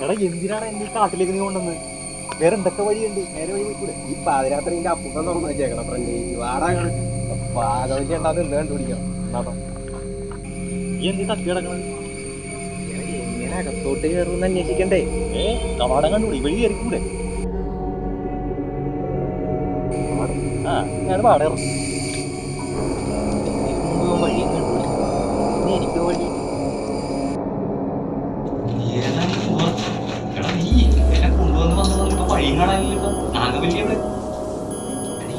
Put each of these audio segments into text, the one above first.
എടാ എന്തിനാണ് എന്റെ ഈ കാട്ടിലേക്ക് നീ കൊണ്ടുവന്ന്? വേറെ എന്തൊക്കെ വഴിയുണ്ട്? നേരെ വഴി പോയിക്കൂടെ? ഈ പാതിരാത്രി എന്റെ അപ്പൂപ്പൻ തുറന്നു വെച്ചേക്കണം ഫ്രണ്ട് വാടാണ് പാകവലി ഉണ്ടാകും എന്ത് കണ്ടുപിടിക്കണം എന്നാ നീ എന്തി തപ്പി കിടക്കണത്? എങ്ങനെ അകത്തോട്ട് കയറുമെന്ന് അന്വേഷിക്കണ്ടേ? കവാടം കണ്ടുകൂടി വഴി കയറിക്കൂടെ? ആ ഞാൻ പാടെ ഇറങ്ങും. വഴി കണ്ടുപിടിക്കും എനിക്ക് വഴി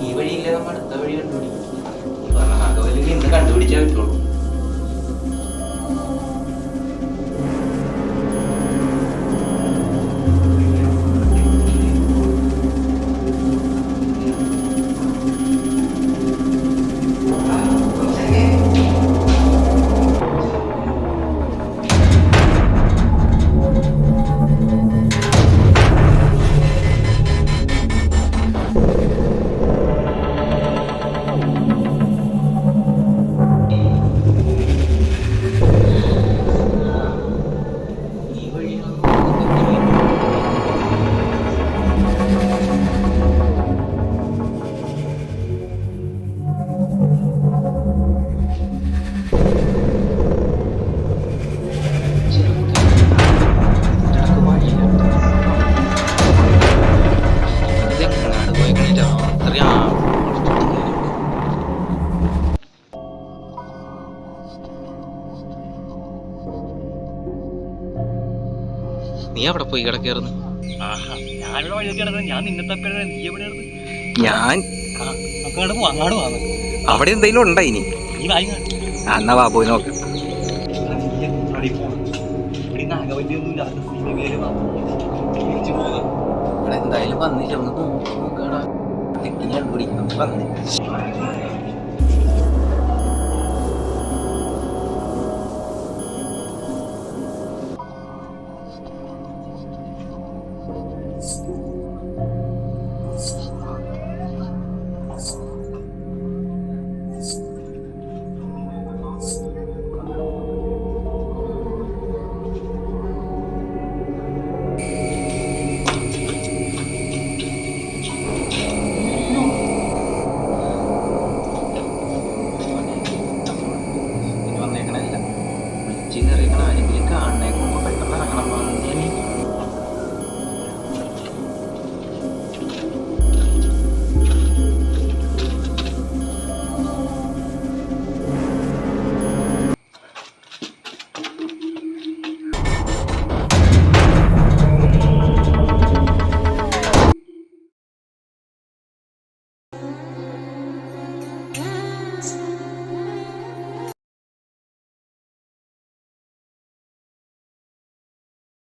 ഈ വഴിയില്ല നമ്മ അടുത്ത വഴി കണ്ടുപിടിക്കും നാഗവല്ലി ഇന്ന് കണ്ടുപിടിച്ചാൽ പറ്റുള്ളൂ. നീ അവിടെ പോയി കിടക്കായിരുന്നു. ഞാനിവിടെ വഴി കിടക്കുന്നത്. ഞാൻ നിന്നെ തപ്പിയത്. നീ എവിടെ? ഞാൻ അങ്ങോട്ട് പോ, അങ്ങോട്ട് പോകാം. അവിടെ എന്തെങ്കിലും ഉണ്ടാ ഇനി? നീ വായി എന്നാ വാ പോയി നോക്കാം. ഇവിടെ എന്തായാലും വന്നില്ല ഒന്ന് നോക്കടാ കണ്ടുപിടിക്കണം വന്നില്ല.